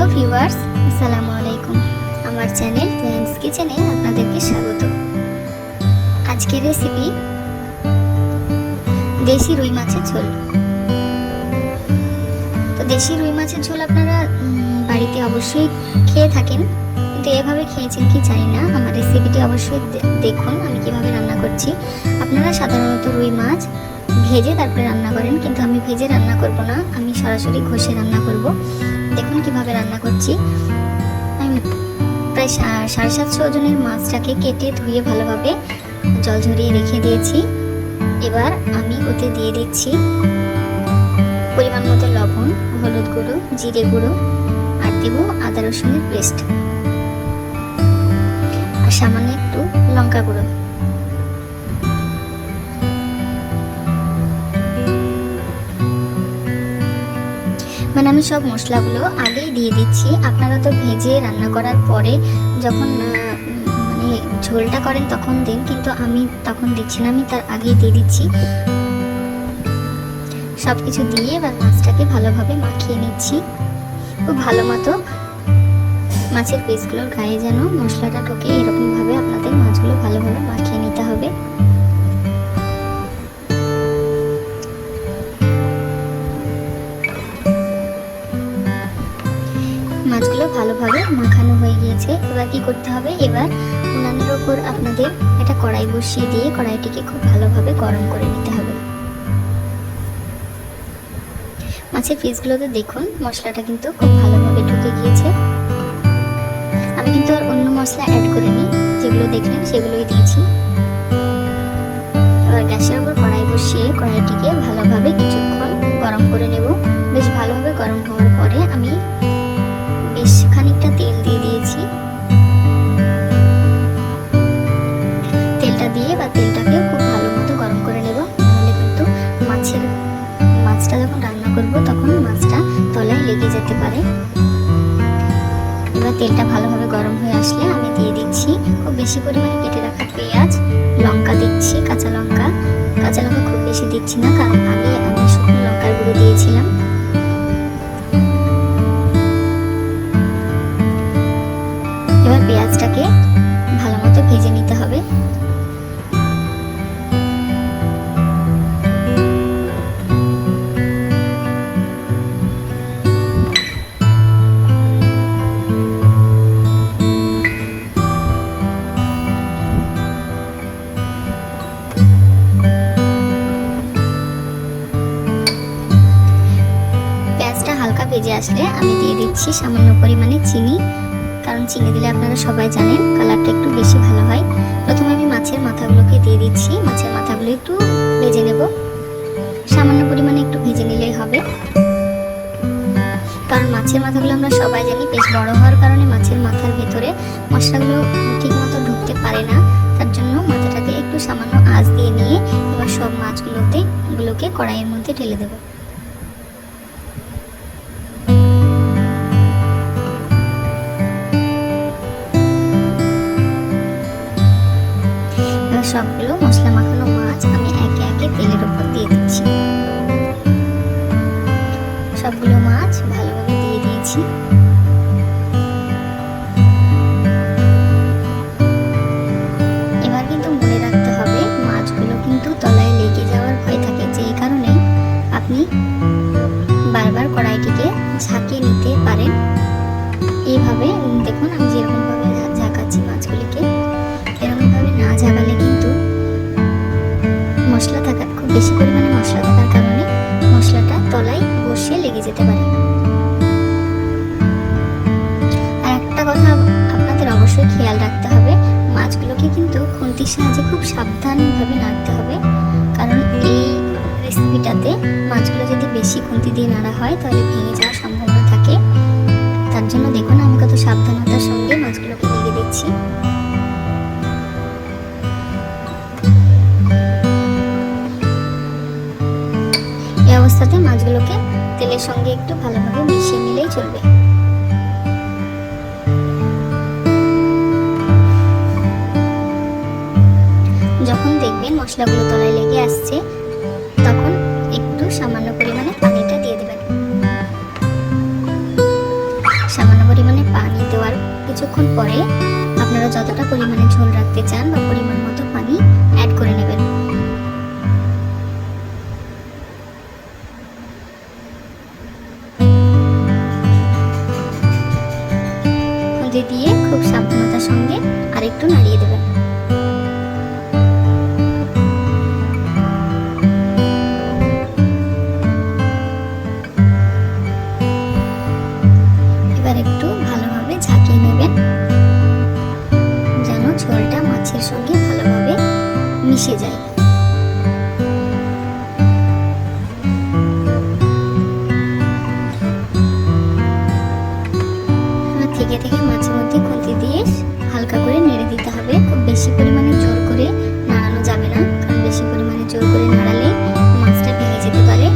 Hello viewers, আসসালামু আলাইকুম। আমার চ্যানেল প্ল্যান্স কিচেনে আপনাদেরকে স্বাগত। আজকের রেসিপি দেশি রুই মাছের ঝোল। তো দেশি রুই মাছের ঝোল আপনারা বাড়িতে অবশ্যই খেয়ে থাকেন, কিন্তু এভাবে খেয়েছেন কি জানি না। আমার রেসিপিটি অবশ্যই দেখুন আমি কিভাবে রান্না করছি। আপনারা সাধারণত রুই মাছ ভেজে তারপরে রান্না করেন, কিন্তু আমি ভেজে রান্না করব না, আমি সরাসরি ঘষে রান্না করব। দেখুন কিভাবে রান্না করছি। আমি প্রায় 750 ওজনের মাছটাকে কেটে ধুয়ে ভালোভাবে জল ঝরিয়ে রেখে দিয়েছি। এবার আমি ওতে দিয়ে দিচ্ছি পরিমাণ মতো লবণ, হলুদ গুঁড়ো, জিরে গুঁড়ো, আর দেব আদা রসুনের পেস্ট, আর সামান্য একটু লঙ্কা গুঁড়ো। মানে আমি সব মশলাগুলো আগেই দিয়ে দিচ্ছি। আপনারা তো ভেজে রান্না করার পরে যখন মানে ঝোলটা করেন তখন দিন, কিন্তু আমি তখন দিচ্ছি না, আমি তার আগেই দিয়ে দিচ্ছি। সব কিছু দিয়ে এবার মাছটাকে ভালোভাবে মাখিয়ে নিচ্ছি। খুব ভালো মতো মাছের পিসগুলোর গায়ে যেন মশলাটা ঢোকে, এরকমভাবে আপনাদের মাছগুলো ভালোভাবে মাখিয়ে নিতে হবে। মাছগুলো ভালোভাবে মাখানো হয়ে গিয়েছে। এবার কি করতে হবে, এবার উনানের ওপর আপনাদের একটা কড়াই বসিয়ে দিয়ে কড়াইটিকে খুব ভালোভাবে গরম করে নিতে হবে। মাছের পিসগুলোতে দেখুন মশলাটা কিন্তু খুব ভালোভাবে ঢুকে গিয়েছে। আমি কিন্তু আর অন্য মশলা অ্যাড করিনি, যেগুলো দেখলেন সেগুলোই দিয়েছি। এবার গ্যাসের ওপর কড়াই বসিয়ে কড়াইটিকে ভালোভাবে কিছুক্ষণ গরম করে নেব। বেশ ভালোভাবে গরম হওয়ার পরে আমি বেশ খানিকটা তেল দিয়ে দিয়েছি। তেলটা দিয়ে বা তেলটাকেও খুব ভালো মতো গরম করে নেব, নাহলে কিন্তু মাছটা যখন রান্না করব তখন মাছটা তলায় লেগে যেতে পারে। এবার তেলটা ভালোভাবে গরম হয়ে আসলে আমি দিয়ে দিচ্ছি খুব বেশি পরিমাণে কেটে রাখা পেঁয়াজ, লঙ্কা দিচ্ছি, কাঁচা লঙ্কা খুব বেশি দিচ্ছি না, কারণ আগে আমি শুকনো লঙ্কার গুঁড়ো দিয়েছিলাম। এবার পেঁয়াজটাকে ভালো মতো ভেজে নিতে হবে। পেঁয়াজটা হালকা ভেজে আসলে আমি দিয়ে দিচ্ছি সামান্য পরিমাণে চিনি, কারণ চিনি দিলে আপনারা সবাই জানেন কালারটা একটু বেশি ভালো হয়। প্রথমে আমি মাছের মাথাগুলোকে দিয়ে দিচ্ছি। মাছের মাথাগুলো একটু ভেজে নেব, সামান্য পরিমাণে একটু ভেজে নিলেই হবে, কারণ মাছের মাথাগুলো আমরা সবাই জানি বেশ বড় হওয়ার কারণে মাছের মাথার ভেতরে মশলাগুলো ঠিক মতো ঢুকতে পারে না। তার জন্য মাথাটাকে একটু সামান্য আঁচ দিয়ে নিয়ে এবার সব মাছগুলোকে কড়াইয়ের মধ্যে ঢেলে দেবো। সবগুলো মশলা মাখানো মাছ আমি একে একে তেলের উপর দিয়ে দিচ্ছি। সবগুলো মাছ ভালোভাবে দিয়ে দিয়েছি। এবার কিন্তু মনে রাখতে হবে মাছগুলো কিন্তু তলায় লেগে যাওয়ার ভয় থাকে, যেই কারণে আপনি বারবার কড়াইটিকে ঝাঁকিয়ে নিতে পারেন। এইভাবে দেখুন আমি যেরকমভাবে ঝাঁকাচ্ছি মাছগুলিকে, এরকমভাবে না ঝাঁকালে কিন্তু খুব বেশি পরিমাণে মশলা থাকার কারণে মশলাটা তলায় বসে লেগে যেতে পারে। আর একটা কথা আপনাদের অবশ্যই খেয়াল রাখতে হবে, মাছগুলোকে কিন্তু খুন্তির সাহায্যে খুব সাবধানভাবে নাড়তে হবে, কারণ এই রেসিপিটাতে মাছগুলো যদি বেশি খুন্তি দিয়ে নাড়া হয় তাহলে ভেঙে যাওয়ার সম্ভাবনা থাকে। তার জন্য দেখুন আমি কত সাবধানতার সঙ্গে মাছগুলোকে নেড়ে দিচ্ছি। এই অবস্থাতে মাছগুলোকে তেলের সঙ্গে একটু ভালোভাবে মিশিয়ে নিলেই চলবে। যখন দেখবেন মশলাগুলো তলায় লেগে আসছে তখন একটু সামান্য পরিমাণে পানিটা দিয়ে দেবেন। সামান্য কিছুক্ষণ পরে আপনারা যতটা পরিমাণে ঝোল রাখতে চান বা পরিমাণ মতো পানি অ্যাড করে নেবেন। খুন্তি দিয়ে খুব সাবধানতার সঙ্গে আরেকটু নাড়িয়ে দেবেন। এবার একটু ভালোভাবে ঝাঁকিয়ে নেবেন যেন ঝোলটা মাছের সঙ্গে ভালোভাবে মিশে যায়। থেকে থেকে মাছের মধ্যে খুন্তি দিয়ে হালকা করে নেড়ে দিতে হবে। খুব বেশি পরিমাণে জোর করে নাড়ানো যাবে না, কারণ বেশি পরিমাণে জোর করে নাড়ালে মাছটা ভেঙে যেতে পারে।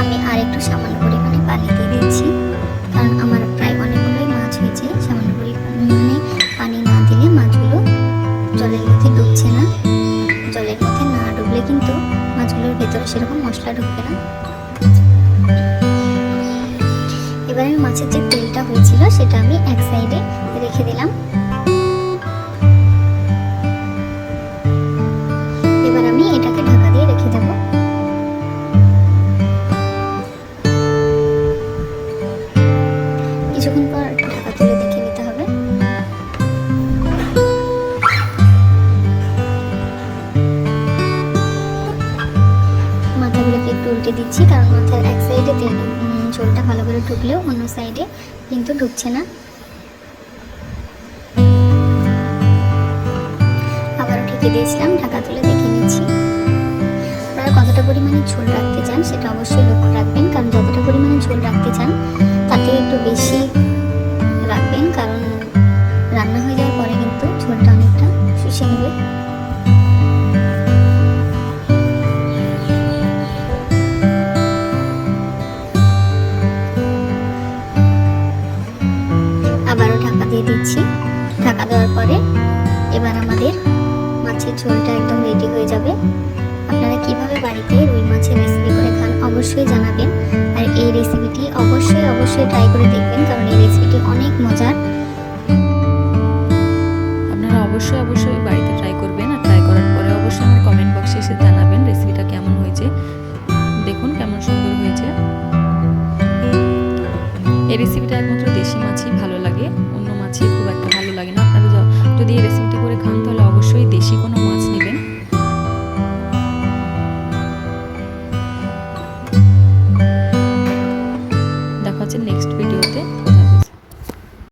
আমি আর একটু সামান্য পরিমাণে পানি দিয়ে দিচ্ছি, কারণ আমার প্রায় অনেকগুলোই মাছ হয়েছে। সামান্য পরিমাণে পানি না দিলে মাছগুলো জলের মধ্যে ডুবছে না। জলের মধ্যে না ডুবলে কিন্তু মাছগুলোর ভেতরে সেরকম মশলা ঢুকবে না। এবার আমি মাছের যে তেলটা হয়েছিল সেটা আমি এক সাইডে রেখে দিলাম। এবার আমি এটাকে ঢাকা দিয়ে রেখে দেব। কিছুক্ষণ পর ঢাকা তুলে দেখে নিতে হবে। মাথাগুলোকে একটু উল্টে দিচ্ছি, কারণ মাথার এক সাইডে ঝোলটা ভালো করে ঢুকলেও অন্য সাইডে কিন্তু ঢুকছে না। আবারও ঢেকে দিয়েছিলাম, ঢাকা তুলে দেখে নিচ্ছি। আপনারা কতটা পরিমাণে ঝোল রাখতে চান সেটা অবশ্যই লক্ষ্য রাখবেন, কারণ যতটা পরিমাণে ঝোল রাখতে চান তাতে একটু বেশি রাখবেন, কারণ রান্না হয়ে যাওয়ার পরে কিন্তু ঝোলটা অনেকটা শুষে নেবে। আবারও ঢাকা দিয়ে দিচ্ছি। ঢাকা দেওয়ার পরে এবার আমাদের মাছের ঝোলটা একদম রেডি হয়ে যাবে। আপনারা কিভাবে বাড়িতে রুই মাছের রেসিপি করে খান অবশ্যই জানাবেন, আর এই রেসিপিটি অবশ্যই ট্রাই করে দেখবেন, কারণ এই রেসিপিটি অনেক মজার। আপনারা অবশ্যই বাড়িতে ট্রাই করবেন, আর ট্রাই করার পরে অবশ্যই আমার কমেন্ট বক্সে এসে জানাবেন রেসিপিটা কেমন হয়েছে। দেখুন কেমন সুন্দর হয়েছে। এই রেসিপিটা একমাত্র দেশি মাছ